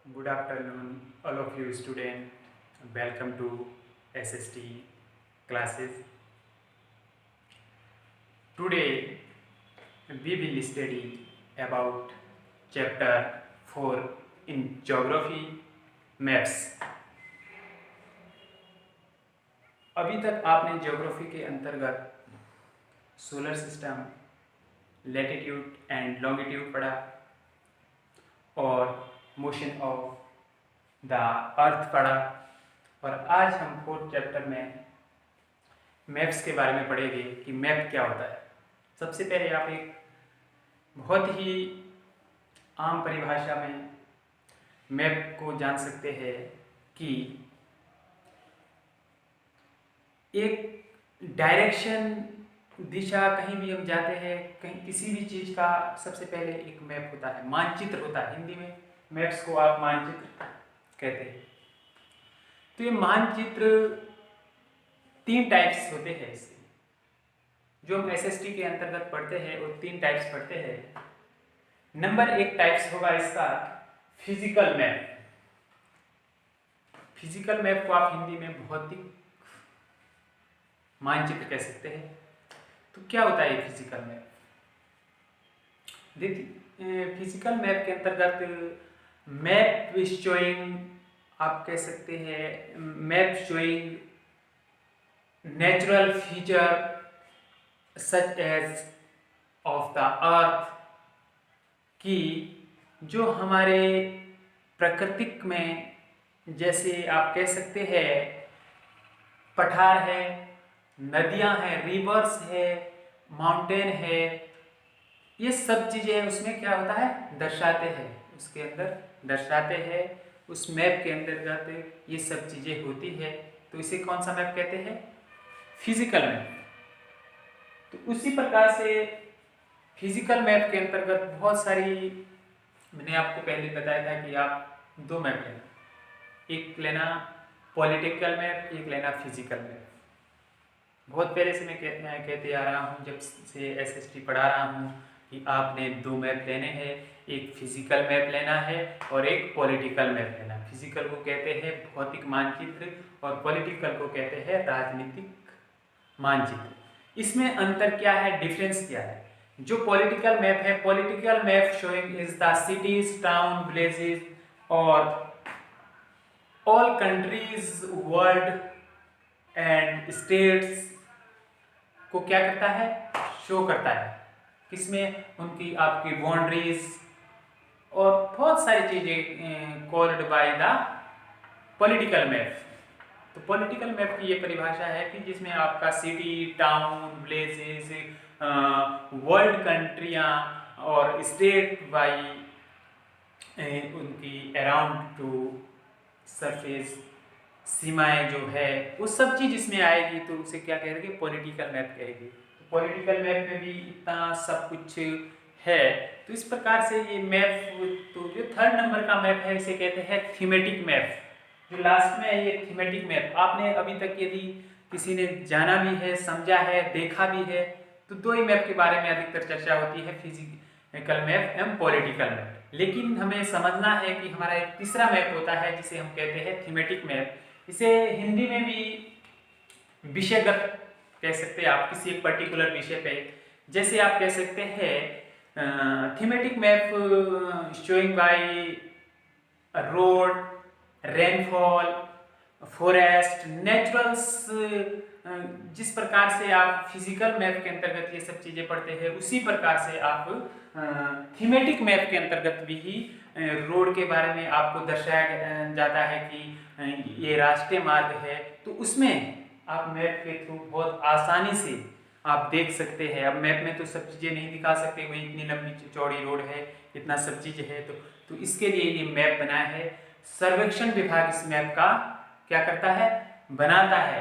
Good afternoon, all of you students. Welcome to SST classes. Today we will study about chapter 4 in geography maps. अभी तक आपने geography के अंतर्गत solar system, latitude and longitude पढ़ा और motion of the अर्थ पढ़ा। और आज हम फोर्थ चैप्टर में मैप्स के बारे में पढ़ेंगे कि मैप क्या होता है। सबसे पहले आप एक बहुत ही आम परिभाषा में मैप को जान सकते हैं कि एक डायरेक्शन, दिशा, कहीं भी हम जाते हैं, कहीं किसी भी चीज़ का सबसे पहले एक मैप होता है, मानचित्र होता है। हिंदी में मैप्स को आप मानचित्र कहते हैं। तो ये मानचित्र 3 टाइप्स होते हैं इसके, जो हम एसएसटी के अंतर्गत पढ़ते हैं वो 3 टाइप्स पढ़ते हैं। नंबर 1 टाइप्स होगा इसका फिजिकल मैप। फिजिकल मैप को आप हिंदी में भौतिक मानचित्र कह सकते हैं। तो क्या होता है फिजिकल मैप? देखिए, फिजिकल मैप के अंतर्गत मैप शोइंग, आप कह सकते हैं map showing natural feature such as of the earth, कि जो हमारे प्राकृतिक में, जैसे आप कह सकते हैं पठार है, नदियां हैं, रिवर्स है, माउंटेन है, ये सब चीज़ें उसमें क्या होता है दर्शाते हैं, उसके अंदर दर्शाते हैं। उस मैप के अंतर्गत ये सब चीज़ें होती है। तो इसे कौन सा मैप कहते हैं? Physical map. तो उसी प्रकार से फिजिकल मैप के अंतर्गत बहुत सारी, मैंने आपको पहले बताया था कि आप 2 मैप लेना, एक लेना पॉलिटिकल मैप, एक लेना फिजिकल मैप। बहुत पहले से मैं कहते आ रहा हूँ, जब से एसएसटी पढ़ा रहा हूँ कि आपने 2 मैप लेने हैं, एक फिजिकल मैप लेना है और एक पॉलिटिकल मैप लेना। फिजिकल को कहते हैं भौतिक मानचित्र और पॉलिटिकल को कहते हैं राजनीतिक मानचित्र। इसमें अंतर क्या है, डिफरेंस क्या है? जो पॉलिटिकल मैप है, political map showing is the cities, town, villages और all countries world and states को क्या करता है, शो करता है। किसमें? उनकी आपकी बाउंड्रीज और बहुत सारी चीजें called by the political map. तो पॉलिटिकल मैप की ये परिभाषा है कि जिसमें आपका सिटी, टाउन, विलेजेस, वर्ल्ड कंट्रियां और स्टेट बाई उनकी अराउंड टू सरफेस, सीमाएं जो है वो सब चीज इसमें आएगी। तो उसे क्या कहेंगे? पॉलिटिकल मैप कहेंगे। तो पॉलिटिकल मैप में भी इतना सब कुछ है। तो इस प्रकार से ये मैप, तो जो 3rd नंबर का मैप है इसे कहते हैं थीमेटिक मैप। जो लास्ट में है ये थीमेटिक मैप। आपने अभी तक यदि किसी ने जाना भी है, समझा है, देखा भी है, तो 2 ही मैप के बारे में अधिकतर चर्चा होती है, फिजिकल मैप एवं पॉलिटिकल मैप। लेकिन हमें समझना है कि हमारा एक तीसरा मैप होता है जिसे हम कहते हैं थीमेटिक मैप। इसे हिंदी में भी विषयगत कह सकते हैं आप, किसी एक पर्टिकुलर विषय पे। जैसे आप कह सकते हैं thematic map showing by road, rainfall, forest, naturals. जिस प्रकार से आप फिजिकल मैप के अंतर्गत ये सब चीजें पढ़ते हैं, उसी प्रकार से आप थीमेटिक मैप के अंतर्गत भी ही रोड के बारे में आपको दर्शाया जाता है कि ये राष्ट्रीय मार्ग है। तो उसमें आप मैप के थ्रू बहुत आसानी से आप देख सकते हैं। अब मैप में तो सब चीज़ें नहीं दिखा सकते, वही इतनी लंबी चौड़ी रोड है, इतना सब चीज़ है। तो इसके लिए ये मैप बनाया है। सर्वेक्षण विभाग इस मैप का क्या करता है? बनाता है।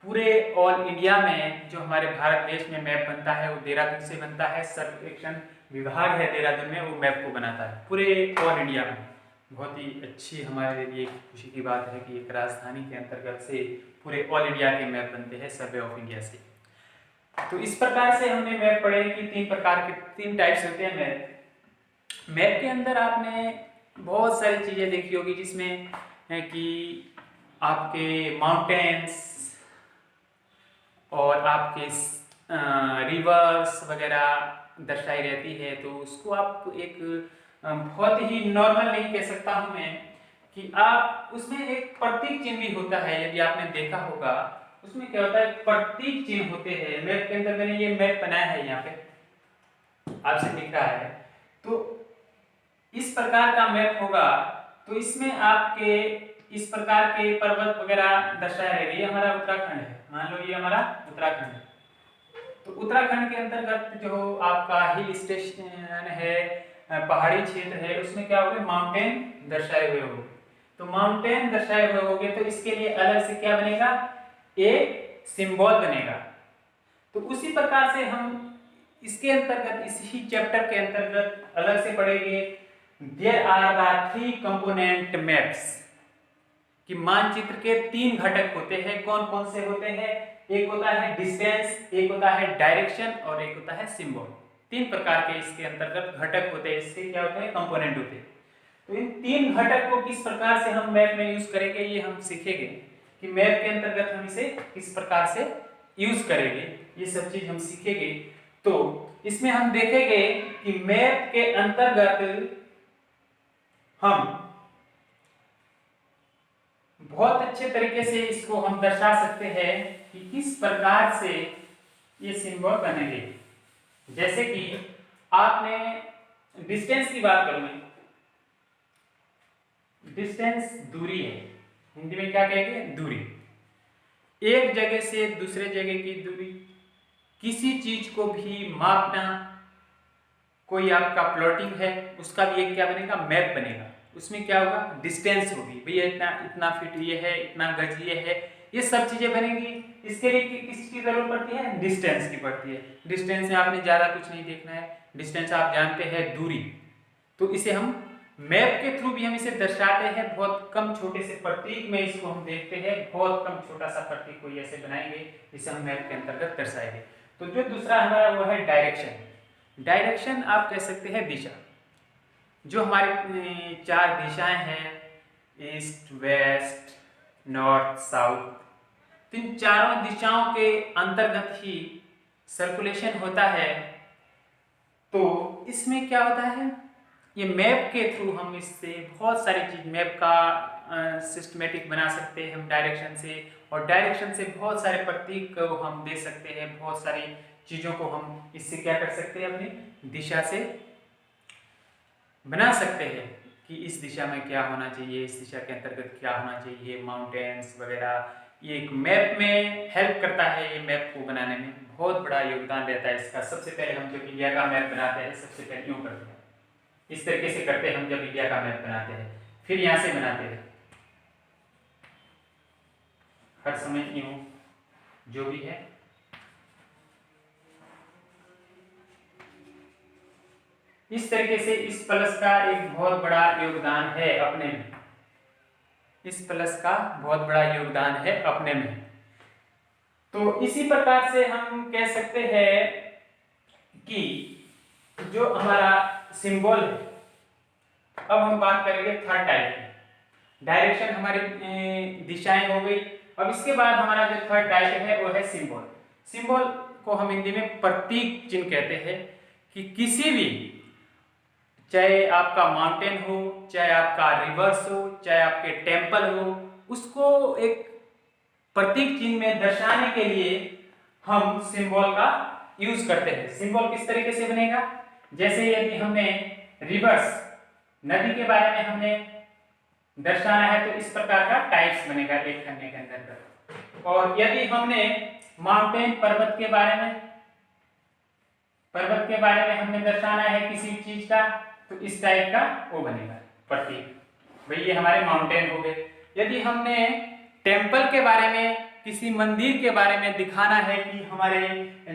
पूरे ऑल इंडिया में जो हमारे भारत देश में मैप बनता है वो देहरादून से बनता है। सर्वेक्षण विभाग है देहरादून में, वो मैप को बनाता है पूरे ऑल इंडिया में। बहुत ही अच्छी हमारे लिए खुशी की बात है कि एक राजधानी के अंतर्गत से पूरे ऑल इंडिया के मैप बनते हैं सर्वे ऑफ इंडिया से। तो इस प्रकार से हमने मैप पढ़े कि 3 प्रकार के 3 टाइप्स होते हैं मैप। मैप के अंदर आपने बहुत सारी चीज़ें देखी होगी जिसमें है कि आपके माउंटेन्स और आपके रिवर्स वगैरह दर्शाई रहती है। तो उसको आप एक बहुत ही नॉर्मल नहीं कह सकता हूँ मैं कि आप उसमें एक प्रतीक चिन्ह भी होता है। यदि आपने देखा होगा उसमें क्या होता है, प्रतीक चिन्ह होते हैं। मैप के अंदर मैंने ये मैप बनाया है, यहाँ पे आपसे दिख रहा है। तो इस प्रकार का मैप होगा तो इसमें आपके इस प्रकार के पर्वत वगैरह दर्शाए रहेंगे। ये हमारा उत्तराखंड है, मान लो ये हमारा उत्तराखंड है। तो उत्तराखंड के अंतर्गत जो आपका हिल स्टेशन है, पहाड़ी क्षेत्र है, उसमें क्या होगा, माउंटेन दर्शाए हुए होंगे। तो माउंटेन दर्शाए हुए होंगे तो इसके लिए अलग से क्या बनेगा, एक सिंबल बनेगा। तो उसी प्रकार से हम इसके अंतर्गत, इसी चैप्टर के अंतर्गत अलग से पढ़ेंगे there are the 3 component maps, कि मानचित्र के 3 घटक होते हैं। कौन कौन से होते हैं, एक होता है डिस्टेंस, एक होता है डायरेक्शन और एक होता है सिंबल। 3 प्रकार के इसके अंतर्गत घटक होते हैं। इसके क्या होते हैं, कंपोनेंट होते हैं। तो इन 3 घटक को किस प्रकार से हम मैप में यूज करेंगे ये हम सीखेंगे, कि मैप के अंतर्गत हम इसे किस प्रकार से यूज करेंगे, ये सब चीज हम सीखेंगे। तो इसमें हम देखेंगे कि मैप के अंतर्गत हम बहुत अच्छे तरीके से इसको हम दर्शा सकते हैं कि किस प्रकार से ये सिंबल बनेंगे। जैसे कि आपने डिस्टेंस की बात करूं मैं, डिस्टेंस दूरी है, हिंदी में क्या कहेंगे, दूरी। एक जगह से दूसरे जगह की दूरी, किसी चीज को भी मापना, कोई आपका प्लॉटिंग है उसका भी एक क्या बनेगा, मैप बनेगा। उसमें क्या होगा, डिस्टेंस होगी, भैया इतना इतना फीट ये है, इतना गज ये है, ये सब चीजें बनेंगी। इसके लिए किसकी जरूरत पड़ती है, डिस्टेंस की पड़ती है। डिस्टेंस में आपने ज्यादा कुछ नहीं देखना है, डिस्टेंस आप जानते हैं दूरी। तो इसे हम मैप के थ्रू भी हम इसे दर्शाते हैं, बहुत कम छोटे से प्रतीक में इसको हम देखते हैं, बहुत कम छोटा सा प्रतीक कोई ऐसे बनाएंगे जिसे हम मैप के अंतर्गत दर्शाएंगे। तो जो दूसरा हमारा वो है डायरेक्शन। डायरेक्शन आप कह सकते हैं दिशा। जो हमारी 4 दिशाएं हैं, ईस्ट, वेस्ट, नॉर्थ, साउथ, तो इन चारों दिशाओं के अंतर्गत ही सर्कुलेशन होता है। तो इसमें क्या होता है, ये मैप के थ्रू हम इससे बहुत सारी चीज मैप का सिस्टमेटिक बना सकते हैं हम डायरेक्शन से, और डायरेक्शन से बहुत सारे प्रतीक को हम दे सकते हैं, बहुत सारी चीजों को हम इससे क्या कर सकते हैं, अपनी दिशा से बना सकते हैं कि इस दिशा में क्या होना चाहिए, इस दिशा के अंतर्गत क्या होना चाहिए, माउंटेन्स वगैरह। ये एक मैप में हेल्प करता है, ये मैप को बनाने में बहुत बड़ा योगदान रहता है इसका। सबसे पहले हम जब इंडिया का मैप बनाते हैं, सबसे पहले यूँ करते हैं, इस तरीके से करते हैं हम जब इंडिया का मैप बनाते हैं, फिर यहाँ से बनाते हैं, हर समय यूँ जो भी है। इस तरीके से इस प्लस का एक बहुत बड़ा योगदान है अपने में, इस प्लस का बहुत बड़ा योगदान है अपने में। तो इसी प्रकार से हम कह सकते हैं कि जो हमारा सिंबल है, अब हम बात करेंगे थर्ड टाइप की। डायरेक्शन हमारी दिशाएं हो गई। अब इसके बाद हमारा जो थर्ड टाइप है वो है सिंबल। सिंबल को हम हिंदी में प्रतीक चिन्ह कहते हैं, कि किसी भी, चाहे आपका माउंटेन हो, चाहे आपका रिवर्स हो, चाहे आपके टेम्पल हो, उसको एक प्रतीक चिन्ह में दर्शाने के लिए हम सिंबल का यूज करते हैं। सिंबल किस तरीके से बनेगा, जैसे यदि हमने रिवर्स नदी के बारे में हमने दर्शाना है तो इस प्रकार का टाइप्स बनेगा एक खन्ने के अंदर। और यदि हमने माउंटेन पर्वत के बारे में हमने दर्शाना है किसी चीज का, तो इस टाइप का वो बनेगा प्रतीक, भाई ये हमारे माउंटेन हो गए। यदि हमने टेम्पल के बारे में, किसी मंदिर के बारे में दिखाना है कि हमारे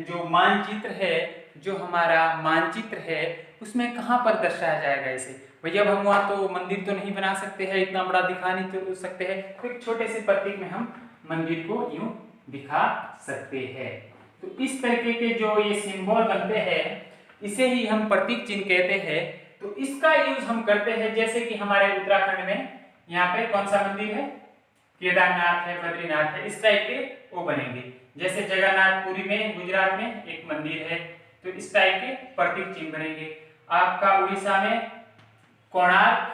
जो मानचित्र है, जो हमारा मानचित्र है उसमें कहाँ पर दर्शाया जाएगा इसे, भैया अब हम वहाँ तो मंदिर तो नहीं बना सकते हैं, इतना बड़ा दिखा नहीं तो सकते हैं, तो एक छोटे से प्रतीक में हम मंदिर को यूं दिखा सकते हैं। तो इस तरीके के जो ये सिंबल बनते हैं इसे ही हम प्रतीक चिन्ह कहते हैं। तो इसका यूज हम करते हैं, जैसे कि हमारे उत्तराखंड में यहाँ पे कौन सा मंदिर है, केदारनाथ है, बद्रीनाथ है, इस टाइप के वो बनेंगे। जैसे जगन्नाथपुरी में गुजरात में एक मंदिर है, तो इस टाइप के प्रतीक चिन्ह बनेंगे। आपका उड़ीसा में कोणार्क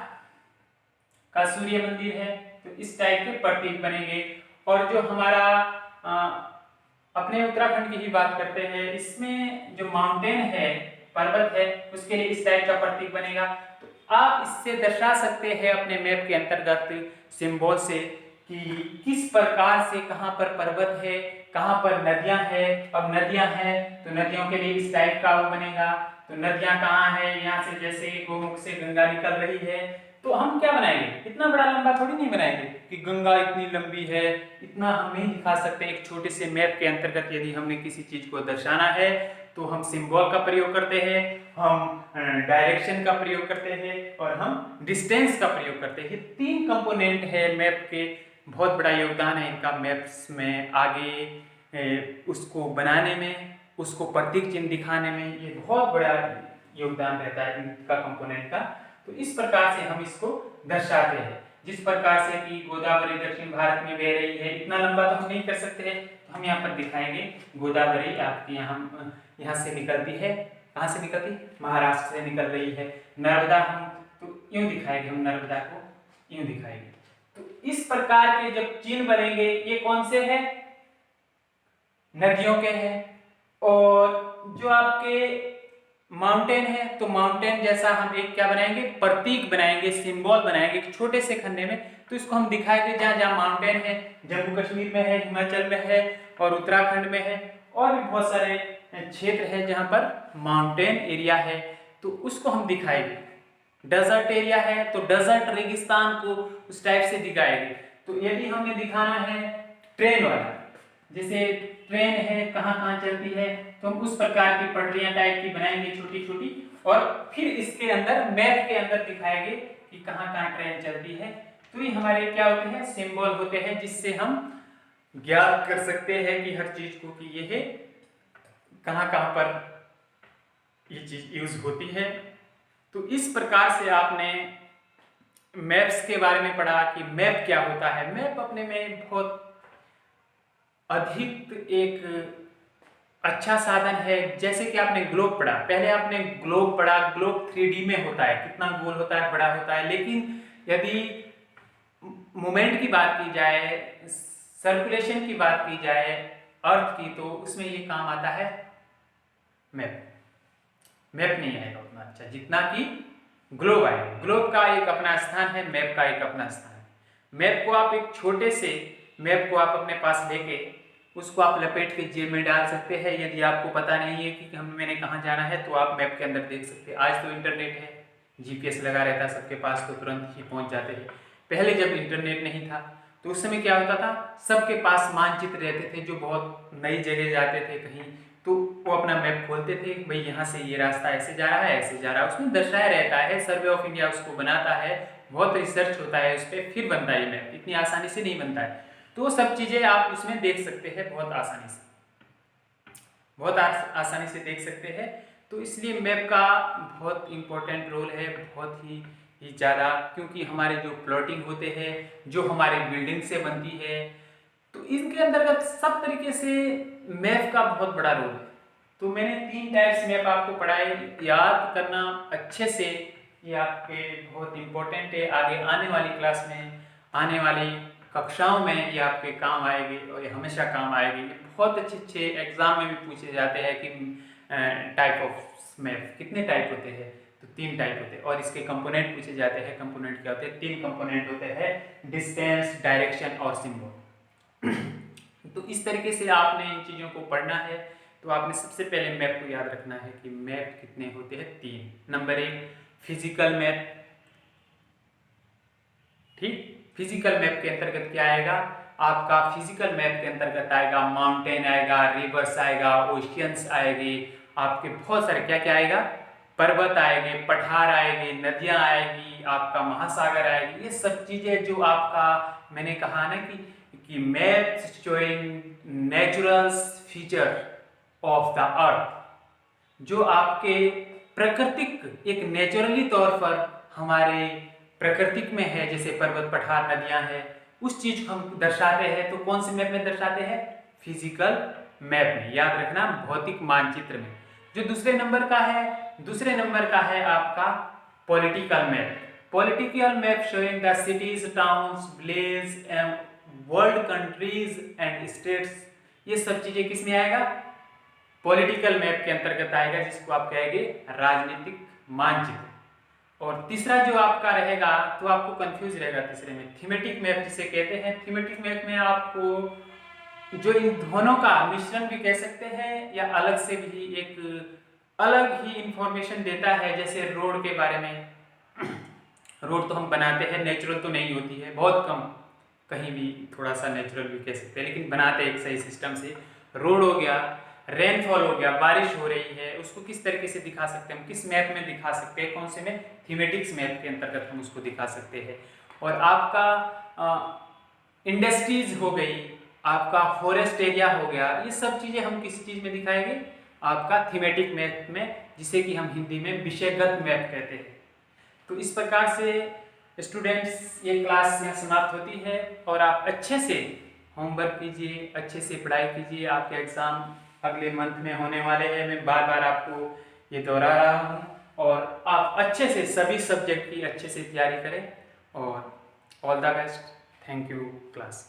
का सूर्य मंदिर है, तो इस टाइप के प्रतीक बनेंगे। और जो हमारा अपने उत्तराखंड की ही बात करते हैं, इसमें जो माउंटेन है, पर्वत है, उसके लिए इस टाइप का प्रतीक बनेगा। तो आप इससे दर्शा सकते हैं अपने मैप के अंतर्गत सिंबल से कि किस प्रकार से कहाँ पर पर्वत है, कहाँ पर नदियां है। अब नदियां हैं तो नदियों के लिए इस टाइप का वो बनेगा। तो नदियां कहाँ है, यहाँ से जैसे गोमुख से गंगा निकल रही है, तो हम क्या बनाएंगे, इतना बड़ा लंबा थोड़ी नहीं बनाएंगे कि गंगा इतनी लंबी है, इतना हम नहीं दिखा सकते। एक छोटे से मैप के अंतर्गत यदि हमने किसी चीज को दर्शाना है तो हम सिंबल का प्रयोग करते हैं, हम डायरेक्शन का प्रयोग करते हैं और हम डिस्टेंस का प्रयोग करते हैं। तीन कंपोनेंट है मैप के, बहुत बड़ा योगदान है इनका मैप्स में आगे उसको बनाने में, उसको प्रतीक चिन्ह दिखाने में, ये बहुत बड़ा योगदान रहता है इनका कंपोनेंट का। तो इस प्रकार से हम इसको दर्शाते हैं। जिस प्रकार से कि गोदावरी दक्षिण भारत में बह रही है, इतना लंबा तो हम नहीं कर सकते हैं, तो हम यहाँ पर दिखाएंगे गोदावरी आपके यहाँ से निकलती है। कहाँ से निकलती, महाराष्ट्र से निकल रही है। नर्मदा हम तो यूं दिखाएंगे, हम नर्मदा को यूं दिखाएंगे। तो इस प्रकार के जब चिन्ह बनेंगे, ये कौन से हैं, नदियों के हैं। और जो आपके माउंटेन है, तो माउंटेन जैसा हम एक क्या बनाएंगे, प्रतीक बनाएंगे, सिंबल बनाएंगे एक छोटे से खन्ने में। तो इसको हम दिखाएंगे जहाँ जहाँ माउंटेन है, जम्मू कश्मीर में है, हिमाचल में है और उत्तराखंड में है, और भी बहुत सारे क्षेत्र है जहाँ पर माउंटेन एरिया है, तो उसको हम दिखाएंगे। डेजर्ट एरिया है तो डेजर्ट रेगिस्तान को उस टाइप से दिखाएंगे। तो यदि हमने दिखाना है ट्रेन वाला, जैसे ट्रेन है कहाँ कहाँ चलती है, तो हम उस प्रकार की पटरियां टाइप की बनाएंगे छोटी छोटी, और फिर इसके अंदर मैप के अंदर दिखाएंगे कि कहाँ कहाँ ट्रेन चलती है। तो ये हमारे क्या होते हैं, सिंबल होते हैं, जिससे हम ज्ञात कर सकते हैं कि हर चीज को कि ये है कहाँ कहाँ पर ये चीज यूज होती है। तो इस प्रकार से आपने मैप्स के बारे में पढ़ा कि मैप क्या होता है। मैप अपने में बहुत अधिक एक अच्छा साधन है। जैसे कि आपने ग्लोब पढ़ा, पहले आपने ग्लोब पढ़ा, ग्लोब 3D में होता है, कितना गोल होता है, बड़ा होता है। लेकिन यदि मूवमेंट की बात की जाए, सर्कुलेशन की बात की जाए अर्थ की, तो उसमें ये काम आता है मैप। मैप नहीं आएगा उतना अच्छा जितना कि ग्लोब आएगा। ग्लोब का एक अपना स्थान है, मैप का एक अपना स्थान है। मैप को आप एक छोटे से मैप को आप अपने पास लेके उसको आप लपेट के जेब में डाल सकते हैं। यदि आपको पता नहीं है कि मैंने कहाँ जाना है, तो आप मैप के अंदर देख सकते हैं। आज तो इंटरनेट है, GPS लगा रहता है सबके पास, तो तुरंत ही पहुँच जाते हैं। पहले जब इंटरनेट नहीं था तो उस समय क्या होता था, सबके पास मानचित्र रहते थे, जो बहुत नई जगह जाते थे कहीं, तो वो अपना मैप खोलते थे, भाई यहाँ से ये रास्ता ऐसे जा रहा है, ऐसे जा रहा है, उसमें दर्शाया रहता है। सर्वे ऑफ इंडिया उसको बनाता है, बहुत रिसर्च होता है उस पर, फिर बनता है ये मैप। इतनी आसानी से नहीं बनता है। तो सब चीज़ें आप उसमें देख सकते हैं बहुत आसानी से, बहुत आसानी से देख सकते हैं। तो इसलिए मैप का बहुत इम्पोर्टेंट रोल है, बहुत ही ज़्यादा, क्योंकि हमारे जो प्लॉटिंग होते हैं, जो हमारे बिल्डिंग से बनती है, तो इनके अंतर्गत सब तरीके से मैप का बहुत बड़ा रोल है। तो मैंने 3 टाइप्स मैप आपको पढ़ाए, याद करना अच्छे से, ये आपके बहुत इम्पोर्टेंट है। आगे आने वाली क्लास में, आने वाली कक्षाओं में ये आपके काम आएगी, और ये हमेशा काम आएगी। बहुत अच्छे एग्जाम में भी पूछे जाते हैं कि टाइप ऑफ मैप कितने टाइप होते हैं, तो 3 टाइप होते हैं। और इसके कंपोनेंट पूछे जाते हैं। कंपोनेंट क्या होते हैं, 3 कंपोनेंट होते हैं, डिस्टेंस, डायरेक्शन और सिंबल। तो इस तरीके से आपने इन चीज़ों को पढ़ना है। तो आपने सबसे पहले मैप को याद रखना है कि मैप कितने होते हैं, 3। नंबर 1 फिजिकल मैप, ठीक। फिजिकल मैप के अंतर्गत क्या आएगा, आपका फिजिकल मैप के अंतर्गत आएगा माउंटेन आएगा, रिवर्स आएगा, ओशियंस आएगी, आपके बहुत सारे क्या क्या आएगा, पर्वत आएंगे, पठार आएंगे, नदियां आएगी, आपका महासागर आएगी। ये सब चीजें जो आपका, मैंने कहा ना कि map showing natural feature of the अर्थ, जो आपके प्राकृतिक एक नेचुरली तौर पर हमारे प्राकृतिक में है, जैसे पर्वत पठार नदियां हैं, उस चीज को हम दर्शाते हैं तो कौन से मैप में दर्शाते हैं? फिजिकल मैप में, याद रखना, भौतिक मानचित्र में। जो दूसरे नंबर का है आपका political map. Political map showing the cities, towns, village and world countries and states. ये सब चीजें किस में आएगा? पॉलिटिकल मैप के अंतर्गत आएगा, जिसको आप कहेंगे राजनीतिक मानचित्र। और तीसरा जो आपका रहेगा, तो आपको कंफ्यूज रहेगा तीसरे में, थीमेटिक मैप जिसे कहते हैं। थीमेटिक मैप में आपको जो इन दोनों का मिश्रण भी कह सकते हैं, या अलग से भी एक अलग ही इंफॉर्मेशन देता है। जैसे रोड के बारे में, रोड तो हम बनाते हैं, नेचुरल तो नहीं होती है, बहुत कम, कहीं भी थोड़ा सा नेचुरल भी कह सकते हैं, लेकिन बनाते हैं एक सही सिस्टम से। रोड हो गया, रेनफॉल हो गया, बारिश हो रही है, उसको किस तरीके से दिखा सकते हैं हम? किस मैप में दिखा सकते हैं? कौन से में? थीमेटिक्स मैप के अंतर्गत हम उसको दिखा सकते हैं। और आपका इंडस्ट्रीज हो गई, आपका फॉरेस्ट एरिया हो गया, ये सब चीजें हम किस चीज में दिखाएंगे? आपका थीमेटिक मैप में, जिसे कि हम हिंदी में विषयगत मैप कहते हैं। तो इस प्रकार से स्टूडेंट्स ये क्लास यहाँ समाप्त होती है, और आप अच्छे से होमवर्क कीजिए, अच्छे से पढ़ाई कीजिए। आपके एग्जाम अगले मंथ में होने वाले हैं, मैं बार बार आपको ये दोहरा रहा हूँ, और आप अच्छे से सभी सब्जेक्ट की अच्छे से तैयारी करें। और all the best. Thank you class.